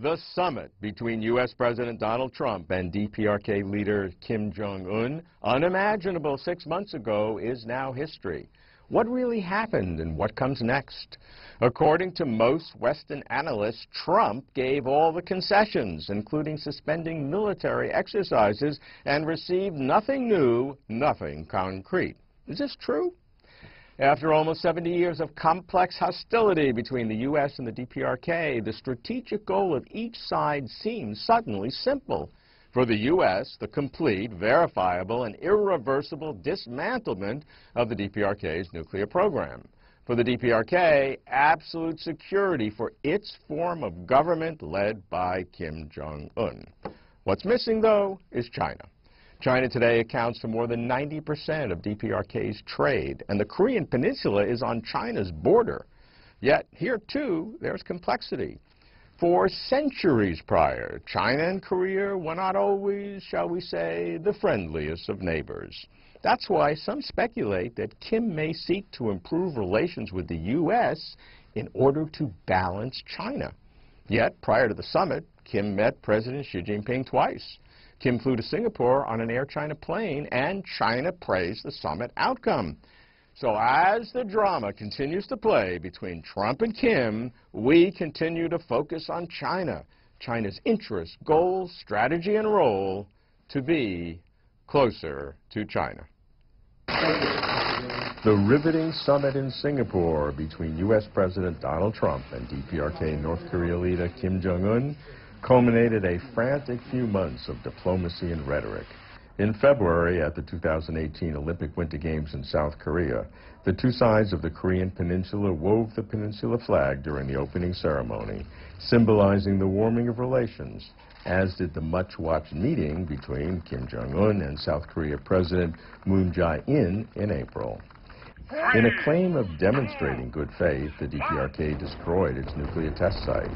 The summit between U.S. President Donald Trump and DPRK leader Kim Jong-un, unimaginable 6 months ago, is now history. What really happened and what comes next? According to most Western analysts, Trump gave all the concessions, including suspending military exercises, and received nothing new, nothing concrete. Is this true? After almost 70 years of complex hostility between the U.S. and the DPRK, the strategic goal of each side seems suddenly simple. For the U.S., the complete, verifiable, and irreversible dismantlement of the DPRK's nuclear program. For the DPRK, absolute security for its form of government led by Kim Jong-un. What's missing, though, is China. China today accounts for more than 90% of DPRK's trade, and the Korean Peninsula is on China's border. Yet, here too, there's complexity. For centuries prior, China and Korea were not always, shall we say, the friendliest of neighbors. That's why some speculate that Kim may seek to improve relations with the U.S. in order to balance China. Yet, prior to the summit, Kim met President Xi Jinping twice. Kim flew to Singapore on an Air China plane, and China praised the summit outcome. So as the drama continues to play between Trump and Kim, we continue to focus on China, China's interests, goals, strategy, and role to be closer to China. The riveting summit in Singapore between U.S. President Donald Trump and DPRK North Korea leader Kim Jong-un culminated a frantic few months of diplomacy and rhetoric. In February, at the 2018 Olympic Winter Games in South Korea, the two sides of the Korean Peninsula wove the peninsula flag during the opening ceremony, symbolizing the warming of relations, as did the much-watched meeting between Kim Jong-un and South Korea President Moon Jae-in in April. In a claim of demonstrating good faith, the DPRK destroyed its nuclear test site.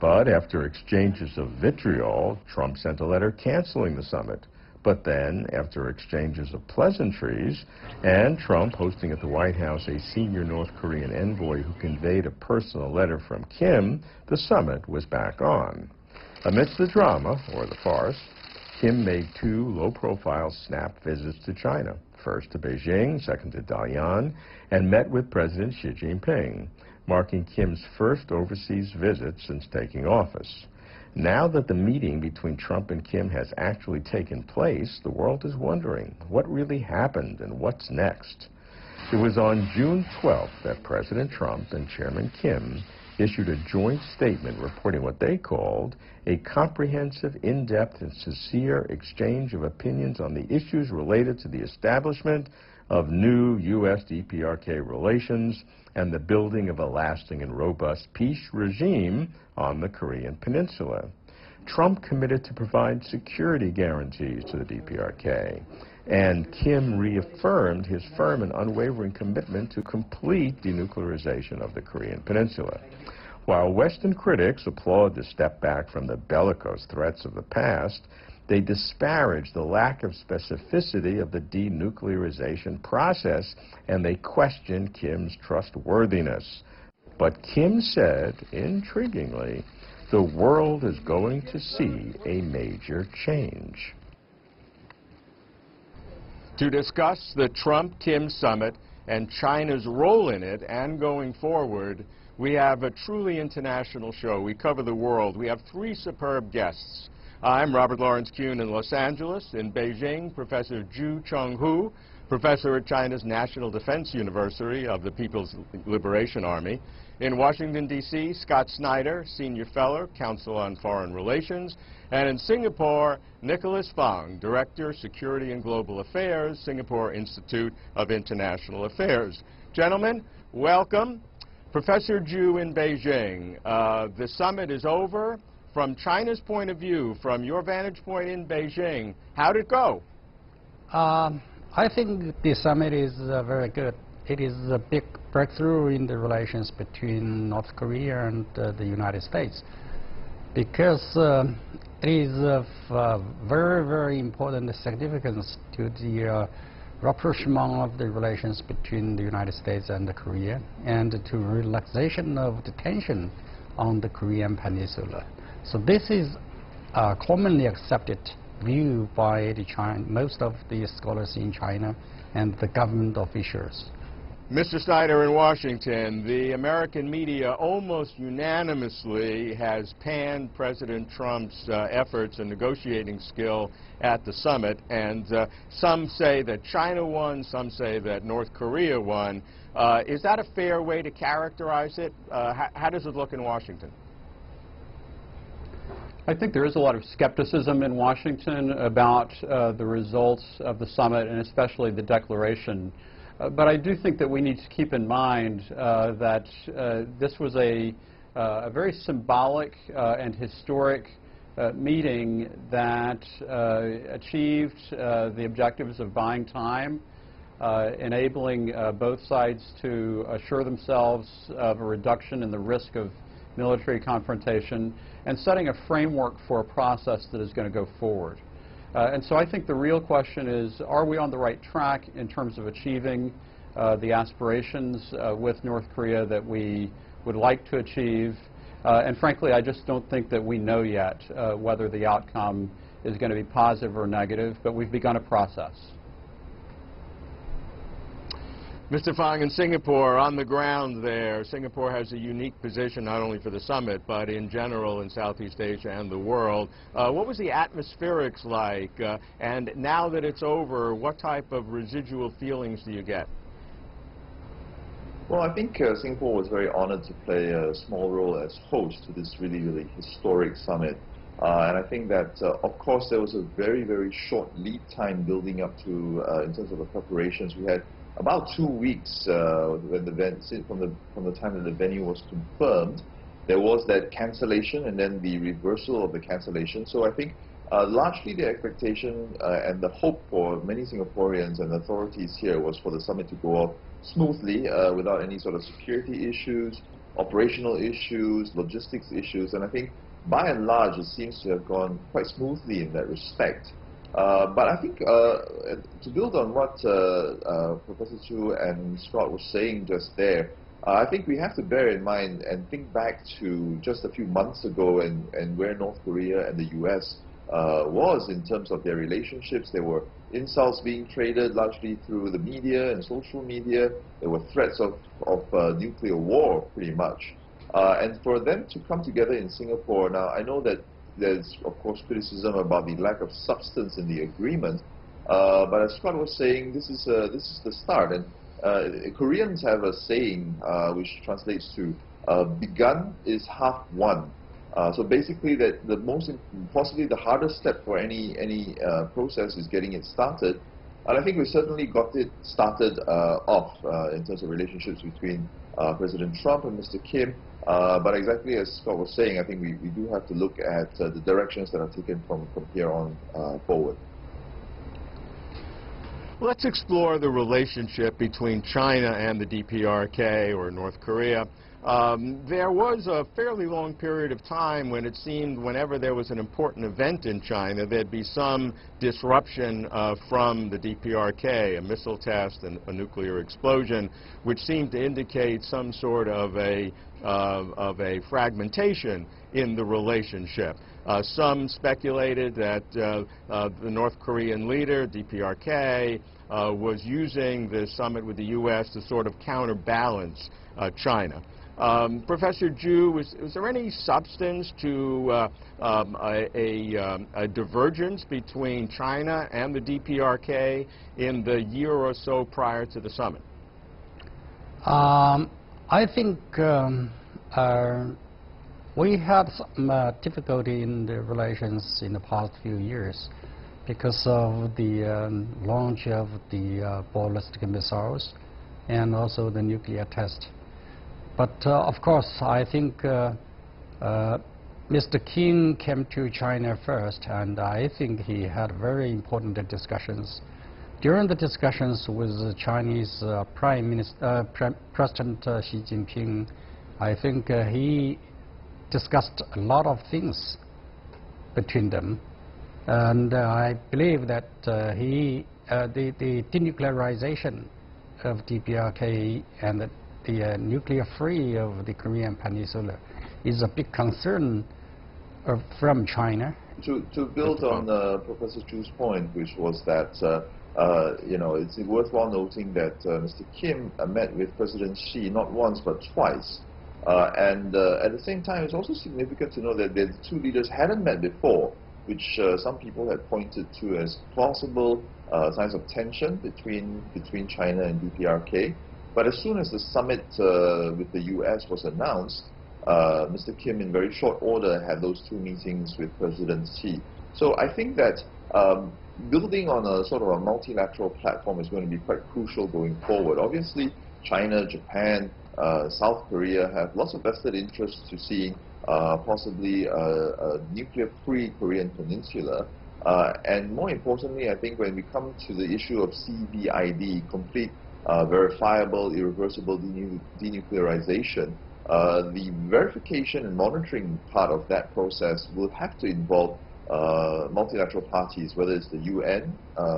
But after exchanges of vitriol, Trump sent a letter canceling the summit. But then, after exchanges of pleasantries, and Trump hosting at the White House a senior North Korean envoy who conveyed a personal letter from Kim, the summit was back on. Amidst the drama, or the farce, Kim made two low-profile snap visits to China, first to Beijing, second to Dalian, and met with President Xi Jinping, marking Kim's first overseas visit since taking office. Now that the meeting between Trump and Kim has actually taken place, the world is wondering what really happened and what's next. It was on June 12th that President Trump and Chairman Kim issued a joint statement reporting what they called a comprehensive, in-depth, and sincere exchange of opinions on the issues related to the establishment of new U.S.-DPRK relations and the building of a lasting and robust peace regime on the Korean Peninsula. Trump committed to provide security guarantees to the DPRK, and Kim reaffirmed his firm and unwavering commitment to complete denuclearization of the Korean Peninsula. While Western critics applaud the step back from the bellicose threats of the past, they disparage the lack of specificity of the denuclearization process, and they question Kim's trustworthiness. But Kim said, intriguingly, the world is going to see a major change. To discuss the Trump-Kim summit and China's role in it and going forward, we have a truly international show. We cover the world. We have three superb guests. I'm Robert Lawrence Kuhn in Los Angeles. In Beijing, Professor Zhu Chenghu, professor at China's National Defense University of the People's Liberation Army. In Washington, D.C., Scott Snyder, Senior Fellow, Council on Foreign Relations. And in Singapore, Nicholas Fong, Director, Security and Global Affairs, Singapore Institute of International Affairs. Gentlemen, welcome. Professor Zhu in Beijing, the summit is over. From China's point of view, from your vantage point in Beijing, how did it go? I think the summit is very good. It is a big breakthrough in the relations between North Korea and the United States, because it is of very, very important significance to the rapprochement of the relations between the United States and Korea, and to relaxation of the tension on the Korean Peninsula. So this is a commonly accepted view by most of the scholars in China and the government officials. Mr. Snyder in Washington, the American media almost unanimously has panned President Trump's efforts and negotiating skill at the summit, and some say that China won, some say that North Korea won. Is that a fair way to characterize it? How does it look in Washington? I think there is a lot of skepticism in Washington about the results of the summit, and especially the declaration. But I do think that we need to keep in mind that this was a very symbolic and historic meeting that achieved the objectives of buying time, enabling both sides to assure themselves of a reduction in the risk of military confrontation, and setting a framework for a process that is going to go forward. And so I think the real question is, are we on the right track in terms of achieving the aspirations with North Korea that we would like to achieve? And frankly, I just don't think that we know yet whether the outcome is going to be positive or negative, but we've begun a process. Mr. Fang, in Singapore, on the ground there, Singapore has a unique position not only for the summit, but in general in Southeast Asia and the world. What was the atmospherics like? And now that it's over, what type of residual feelings do you get? Well, I think Singapore was very honored to play a small role as host to this really, really historic summit. And I think that, of course, there was a very, very short lead time building up to, in terms of the preparations. We had about 2 weeks when from the time that the venue was confirmed. There was that cancellation and then the reversal of the cancellation. So I think largely the expectation and the hope for many Singaporeans and authorities here was for the summit to go off smoothly without any sort of security issues, operational issues, logistics issues. And I think by and large it seems to have gone quite smoothly in that respect. But I think to build on what Professor Chu and Scott were saying just there, I think we have to bear in mind and think back to just a few months ago and where North Korea and the US was in terms of their relationships. There were insults being traded largely through the media and social media. There were threats of nuclear war pretty much. And for them to come together in Singapore, now I know that there's of course criticism about the lack of substance in the agreement, but as Scott was saying, this is the start. And Koreans have a saying which translates to begun is half won. So basically, that possibly the hardest step for any process is getting it started. And I think we certainly got it started off in terms of relationships between President Trump and Mr. Kim. But exactly as Scott was saying, I think we do have to look at the directions that are taken from here on forward. Let's explore the relationship between China and the DPRK, or North Korea. There was a fairly long period of time when it seemed whenever there was an important event in China, there'd be some disruption from the DPRK, a missile test and a nuclear explosion, which seemed to indicate some sort of a fragmentation in the relationship. Some speculated that the North Korean leader, DPRK, was using the summit with the U.S. to sort of counterbalance China. Professor Ju, was there any substance to a divergence between China and the DPRK in the year or so prior to the summit? I think we had some difficulty in the relations in the past few years because of the launch of the ballistic missiles and also the nuclear test. But of course, I think Mr. Kim came to China first, and I think he had very important discussions. During the discussions with the Chinese President Xi Jinping, I think he discussed a lot of things between them, and I believe that the denuclearization of DPRK and the nuclear free of the Korean Peninsula is a big concern from China. To build on Professor Chu's point, which was that it's worthwhile noting that Mr. Kim met with President Xi not once but twice, and at the same time, it's also significant to know that the two leaders hadn't met before, which some people had pointed to as plausible signs of tension between China and DPRK. But as soon as the summit with the U.S. was announced, Mr. Kim, in very short order, had those two meetings with President Xi. So I think that building on a sort of a multilateral platform is going to be quite crucial going forward. Obviously, China, Japan, South Korea have lots of vested interests to seeing possibly a nuclear-free Korean peninsula. And more importantly, I think when we come to the issue of CVID, complete, verifiable, irreversible denuclearization, the verification and monitoring part of that process will have to involve multilateral parties, whether it's the UN,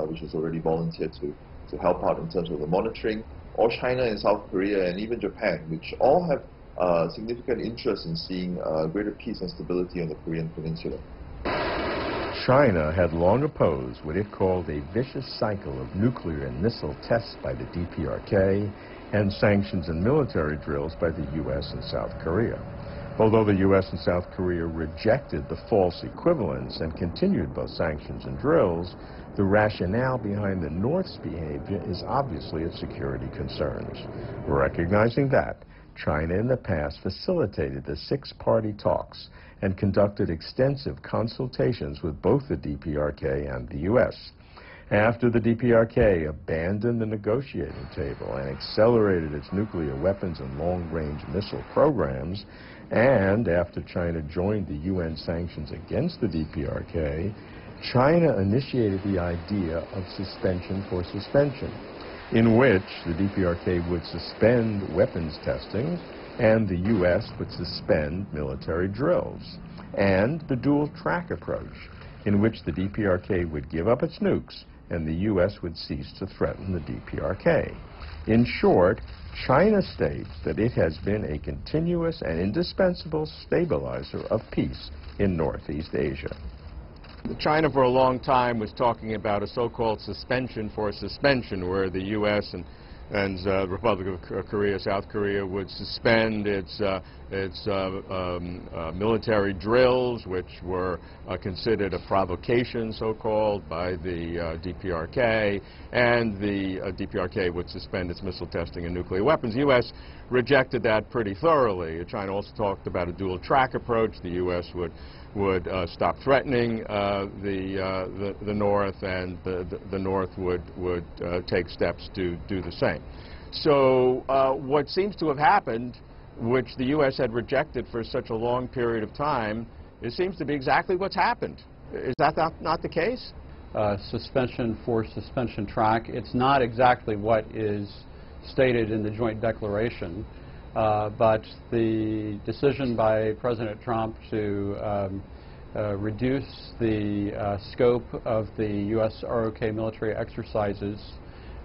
which has already volunteered to help out in terms of the monitoring, or China and South Korea and even Japan, which all have significant interest in seeing greater peace and stability on the Korean peninsula. China had long opposed what it called a vicious cycle of nuclear and missile tests by the DPRK and sanctions and military drills by the U.S. and South Korea. Although the U.S. and South Korea rejected the false equivalence and continued both sanctions and drills, the rationale behind the North's behavior is obviously its security concerns. Recognizing that, China in the past facilitated the six-party talks and conducted extensive consultations with both the DPRK and the U.S. After the DPRK abandoned the negotiating table and accelerated its nuclear weapons and long-range missile programs, and after China joined the UN sanctions against the DPRK, China initiated the idea of suspension for suspension, in which the DPRK would suspend weapons testing and the U.S. would suspend military drills, and the dual-track approach, in which the DPRK would give up its nukes and the U.S. would cease to threaten the DPRK. In short, China states that it has been a continuous and indispensable stabilizer of peace in Northeast Asia. China for a long time was talking about a so-called suspension for suspension, where the U.S. and the Republic of Korea, South Korea, would suspend its military drills, which were considered a provocation, so-called, by the DPRK, and the DPRK would suspend its missile testing and nuclear weapons. The U.S. rejected that pretty thoroughly. China also talked about a dual-track approach. The U.S. would stop threatening the North, and the North would take steps to do the same. So what seems to have happened, which the U.S. had rejected for such a long period of time, it seems to be exactly what's happened. Is that not the case? Suspension for suspension track, it's not exactly what is stated in the joint declaration. But the decision by President Trump to reduce the scope of the U.S. ROK military exercises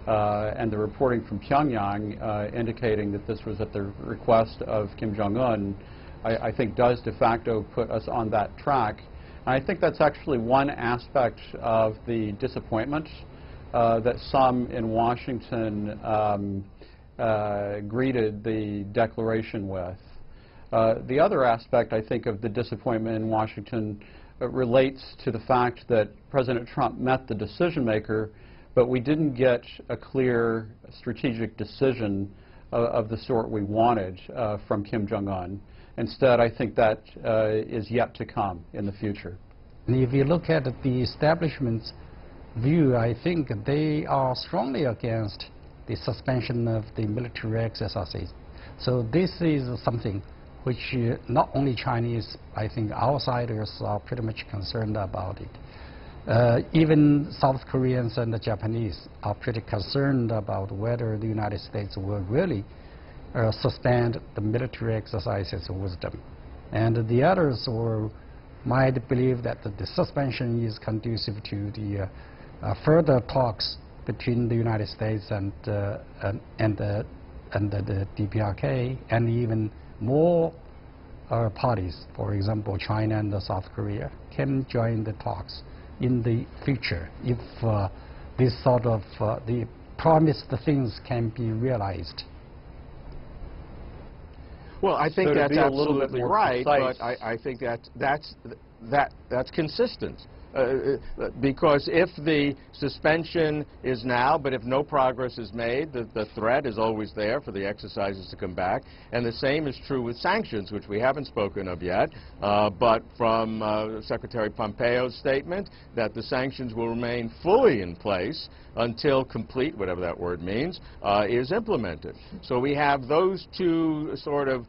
and the reporting from Pyongyang indicating that this was at the request of Kim Jong-un, I think does de facto put us on that track. And I think that's actually one aspect of the disappointment that some in Washington greeted the declaration with. The other aspect, I think, of the disappointment in Washington relates to the fact that President Trump met the decision maker, but we didn't get a clear strategic decision of the sort we wanted from Kim Jong-un. Instead, I think that is yet to come in the future. If you look at the establishment's view, I think they are strongly against the suspension of the military exercises. So this is something which not only Chinese, I think outsiders are pretty much concerned about it. Even South Koreans and the Japanese are pretty concerned about whether the United States will really suspend the military exercises with them. And the others might believe that the suspension is conducive to the further talks between the United States and the DPRK, and even more parties, for example, China and South Korea, can join the talks in the future if this sort of the promised things can be realized. Well, I think So to that's be a little bit absolutely more right, precise. but I think that's consistent. Because if the suspension is now, but if no progress is made, the threat is always there for the exercises to come back. And the same is true with sanctions, which we haven't spoken of yet. But from Secretary Pompeo's statement that the sanctions will remain fully in place until complete, whatever that word means, is implemented. So we have those two sort of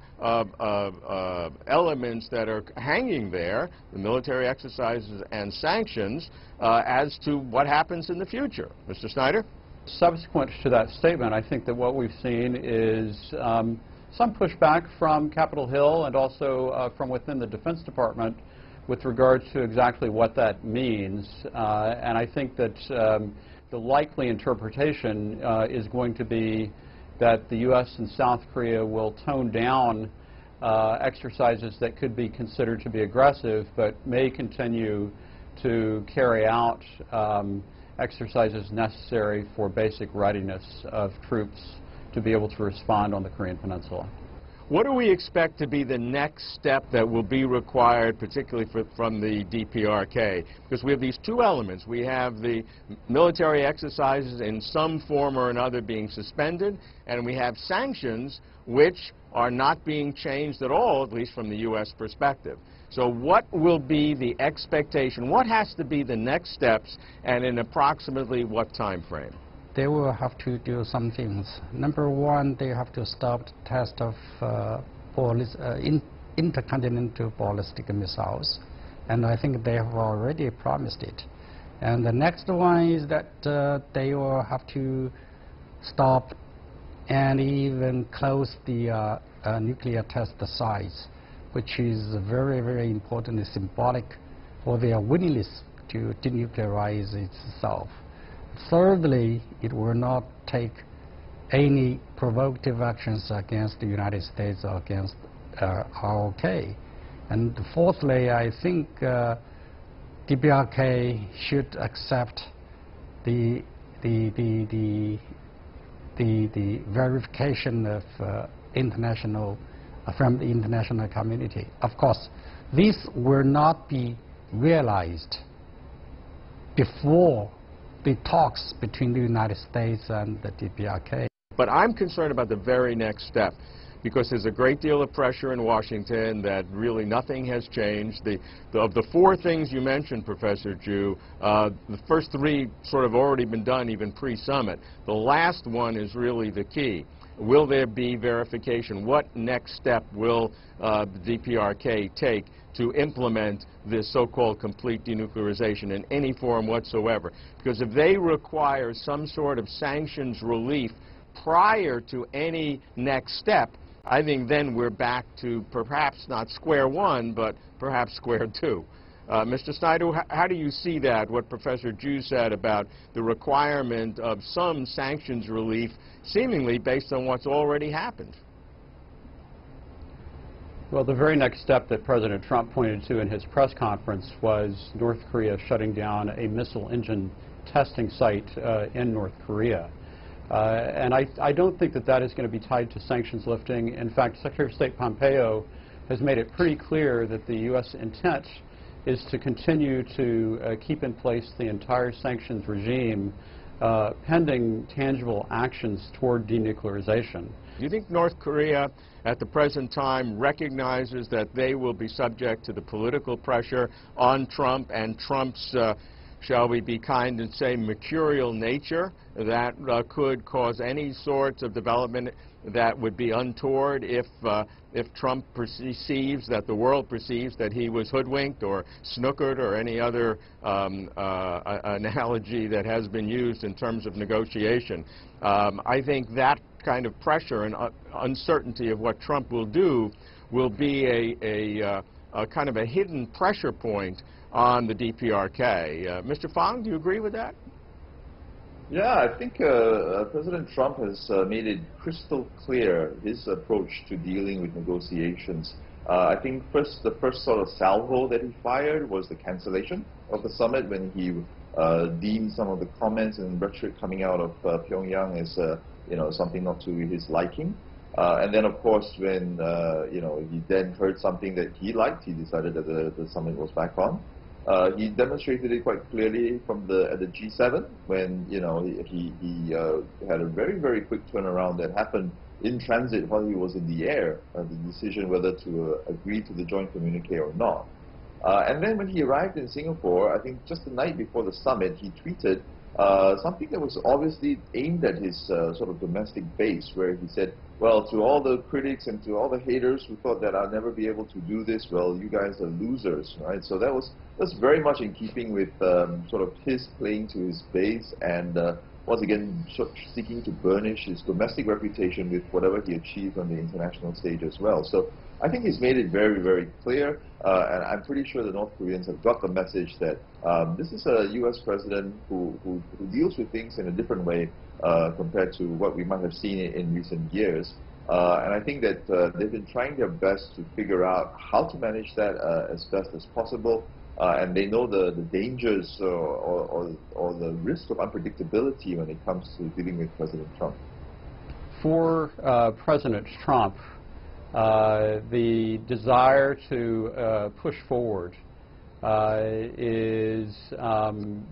elements that are hanging there, the military exercises and sanctions, as to what happens in the future. Mr. Snyder? Subsequent to that statement, I think that what we've seen is some pushback from Capitol Hill and also from within the Defense Department with regard to exactly what that means. And I think that the likely interpretation is going to be that the U.S. and South Korea will tone down exercises that could be considered to be aggressive, but may continue to carry out exercises necessary for basic readiness of troops to be able to respond on the Korean Peninsula. What do we expect to be the next step that will be required, particularly from the DPRK? Because we have these two elements. We have the military exercises in some form or another being suspended, and we have sanctions which are not being changed at all, at least from the U.S. perspective. So what will be the expectation? What has to be the next steps, and in approximately what time frame? They will have to do some things. Number one, they have to stop the test of intercontinental ballistic missiles, and I think they have already promised it. And the next one is that they will have to stop and even close the nuclear test sites, which is very, very important and symbolic for their willingness to denuclearize itself. Thirdly, it will not take any provocative actions against the United States or against ROK. And fourthly, I think DPRK should accept the verification of from the international community. Of course, this will not be realized before the talks between the United States and the DPRK. But I'm concerned about the very next step, because there's a great deal of pressure in Washington that really nothing has changed. Of the four things you mentioned, Professor Ju, the first three sort of already been done even pre-summit. The last one is really the key. Will there be verification? What next step will the DPRK take to implement this so-called complete denuclearization in any form whatsoever? Because if they require some sort of sanctions relief prior to any next step, I think then we're back to perhaps not square one, but perhaps square two. Mr. Snyder, how do you see that, what Professor Ju said about the requirement of some sanctions relief, seemingly based on what's already happened? Well, the very next step that President Trump pointed to in his press conference was North Korea shutting down a missile engine testing site in North Korea. And I don't think that that is going to be tied to sanctions lifting. In fact, Secretary of State Pompeo has made it pretty clear that the U.S. intent is to continue to keep in place the entire sanctions regime pending tangible actions toward denuclearization. Do you think North Korea at the present time recognizes that they will be subject to the political pressure on Trump and Trump's, shall we be kind and say, mercurial nature that could cause any sorts of development that would be untoward if Trump perceives, that the world perceives that he was hoodwinked or snookered or any other analogy that has been used in terms of negotiation? I think that kind of pressure and uncertainty of what Trump will do will be a kind of a hidden pressure point on the DPRK. Mr. Fong, do you agree with that? Yeah, I think President Trump has made it crystal clear his approach to dealing with negotiations. I think the first sort of salvo that he fired was the cancellation of the summit when he deemed some of the comments and rhetoric coming out of Pyongyang as something not to his liking. And then, of course, when he then heard something that he liked, he decided that the summit was back on. He demonstrated it quite clearly at the G7 when he had a very, very quick turnaround that happened in transit while he was in the air, the decision whether to agree to the joint communique or not. And then when he arrived in Singapore, I think just the night before the summit, he tweeted something that was obviously aimed at his sort of domestic base, where he said, well, to all the critics and to all the haters who thought that I'll never be able to do this, well, you guys are losers, right? So that's very much in keeping with sort of his playing to his base and once again seeking to burnish his domestic reputation with whatever he achieved on the international stage as well. So I think he's made it very, very clear, and I'm pretty sure the North Koreans have got the message that this is a U.S. president who deals with things in a different way compared to what we might have seen in recent years. And I think that they've been trying their best to figure out how to manage that as best as possible. And they know the dangers or the risk of unpredictability when it comes to dealing with President Trump. For President Trump, the desire to push forward is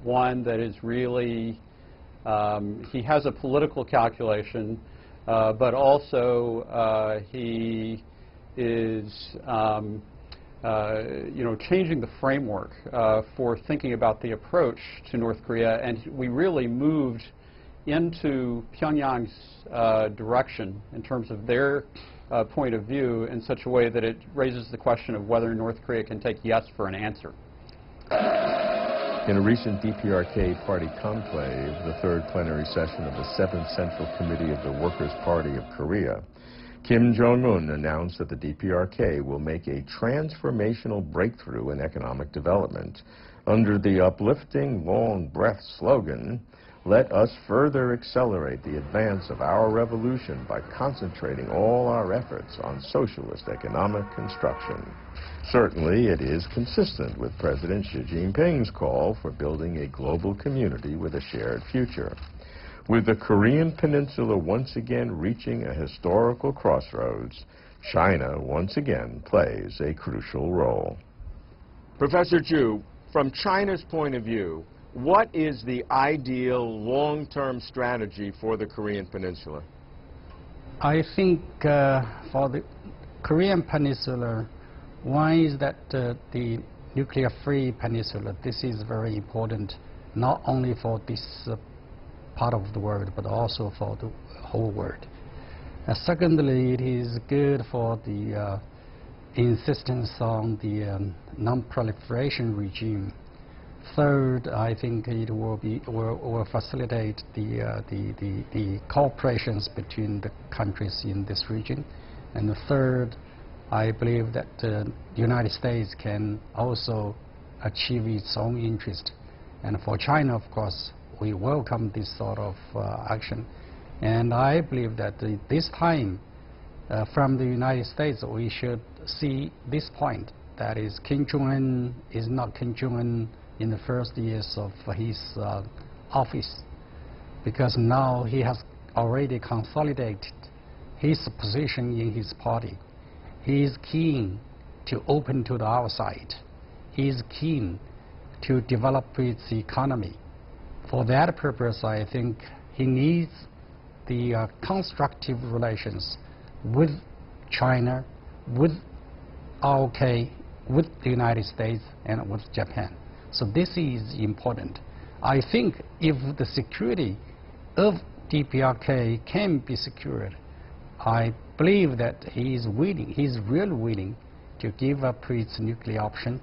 one that is really, he has a political calculation, but also he is changing the framework for thinking about the approach to North Korea, and we really moved into Pyongyang's direction in terms of their point of view in such a way that it raises the question of whether North Korea can take yes for an answer. In a recent DPRK party conclave, the third plenary session of the 7th Central Committee of the Workers' Party of Korea, Kim Jong-un announced that the DPRK will make a transformational breakthrough in economic development under the uplifting long breath slogan, "Let us further accelerate the advance of our revolution by concentrating all our efforts on socialist economic construction." Certainly, it is consistent with President Xi Jinping's call for building a global community with a shared future. With the Korean Peninsula once again reaching a historical crossroads, China once again plays a crucial role. Professor Chu, from China's point of view, what is the ideal long-term strategy for the Korean Peninsula? I think for the Korean Peninsula, one is that the nuclear-free peninsula, this is very important, not only for this part of the world, but also for the whole world. Secondly, it is good for the insistence on the non-proliferation regime. Third, I think it will facilitate the cooperations between the countries in this region. And the third, I believe that the United States can also achieve its own interest. And for China, of course, we welcome this sort of action. And I believe that this time, from the United States, we should see this point, that is, Kim Jong-un is not Kim Jong-un in the first years of his office, because now he has already consolidated his position in his party. He is keen to open to the outside. He is keen to develop its economy. For that purpose, I think he needs the constructive relations with China, with ROK, with the United States, and with Japan. So this is important. I think if the security of DPRK can be secured, I believe that he is willing, he is really willing to give up its nuclear option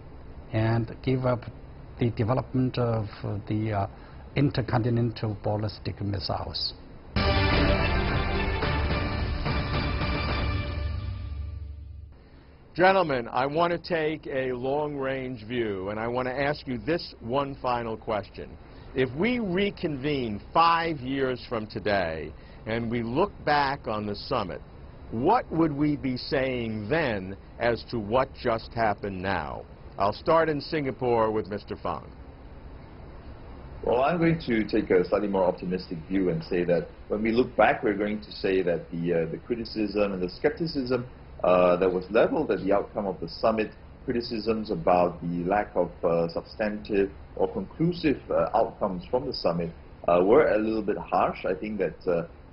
and give up the development of the intercontinental ballistic missiles. Gentlemen, I want to take a long-range view, and I want to ask you this one final question. If we reconvene 5 years from today, and we look back on the summit, what would we be saying then as to what just happened now? I'll start in Singapore with Mr. Fang. Well, I'm going to take a slightly more optimistic view and say that when we look back, we're going to say that the criticism and the skepticism that was leveled at the outcome of the summit, criticisms about the lack of substantive or conclusive outcomes from the summit were a little bit harsh. I think that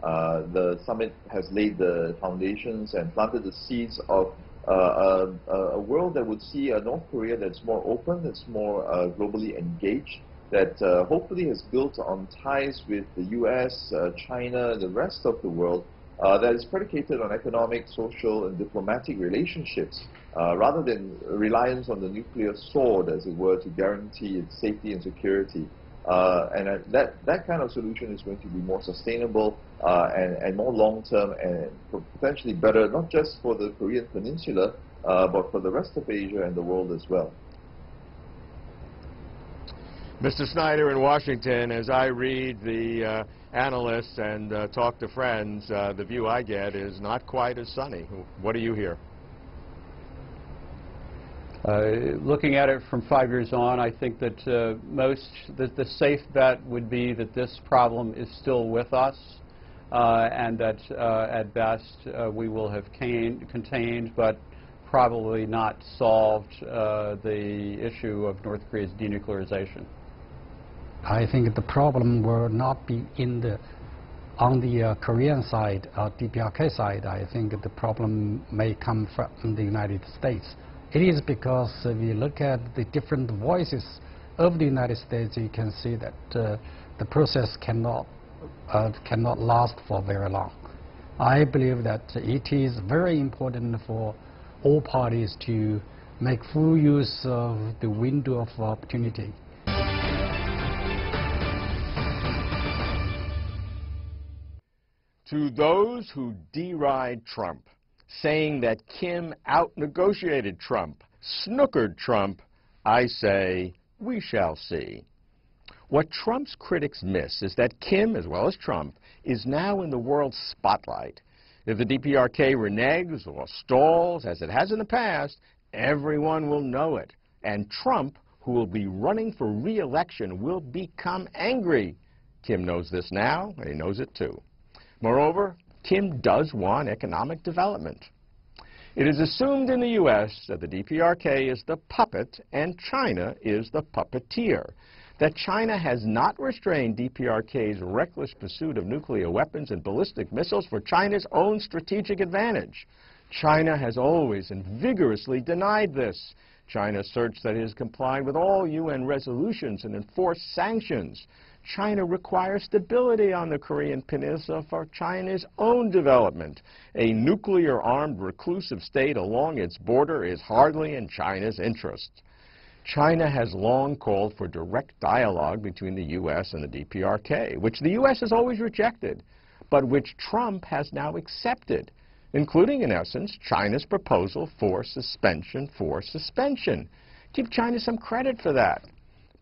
the summit has laid the foundations and planted the seeds of a world that would see a North Korea that's more open, that's more globally engaged, that hopefully has built on ties with the US, China, the rest of the world, that is predicated on economic, social, and diplomatic relationships, rather than reliance on the nuclear sword, as it were, to guarantee its safety and security. And that kind of solution is going to be more sustainable and more long-term and potentially better, not just for the Korean Peninsula, but for the rest of Asia and the world as well. Mr. Snyder in Washington, as I read the analysts and talk to friends, the view I get is not quite as sunny. What do you hear? Looking at it from 5 years on, I think that the safe bet would be that this problem is still with us, and that at best we will have contained, but probably not solved the issue of North Korea's denuclearization. I think the problem will not be on the Korean side, DPRK side. I think the problem may come from the United States. It is because if you look at the different voices of the United States, you can see that the process cannot last for very long. I believe that it is very important for all parties to make full use of the window of opportunity. To those who deride Trump, saying that Kim out-negotiated Trump, snookered Trump, I say, we shall see. What Trump's critics miss is that Kim, as well as Trump, is now in the world's spotlight. If the DPRK reneges or stalls, as it has in the past, everyone will know it. And Trump, who will be running for re-election, will become angry. Kim knows this now, and he knows it too. Moreover, Kim does want economic development. It is assumed in the U.S. that the DPRK is the puppet and China is the puppeteer, that China has not restrained DPRK's reckless pursuit of nuclear weapons and ballistic missiles for China's own strategic advantage. China has always and vigorously denied this. China asserts that it has complied with all UN resolutions and enforced sanctions. China requires stability on the Korean Peninsula for China's own development. A nuclear-armed reclusive state along its border is hardly in China's interest. China has long called for direct dialogue between the U.S. and the DPRK, which the U.S. has always rejected, but which Trump has now accepted, including, in essence, China's proposal for suspension for suspension. Give China some credit for that.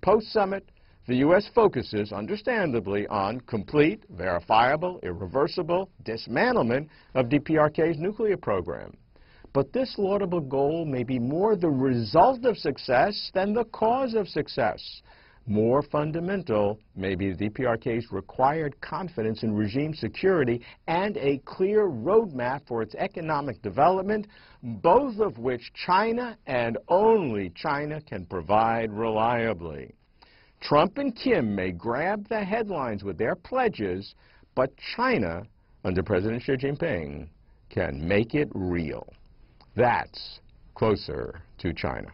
Post-summit, the U.S. focuses, understandably, on complete, verifiable, irreversible dismantlement of DPRK's nuclear program. But this laudable goal may be more the result of success than the cause of success. More fundamental may be the DPRK's required confidence in regime security and a clear roadmap for its economic development, both of which China and only China can provide reliably. Trump and Kim may grab the headlines with their pledges, but China, under President Xi Jinping, can make it real. That's closer to China.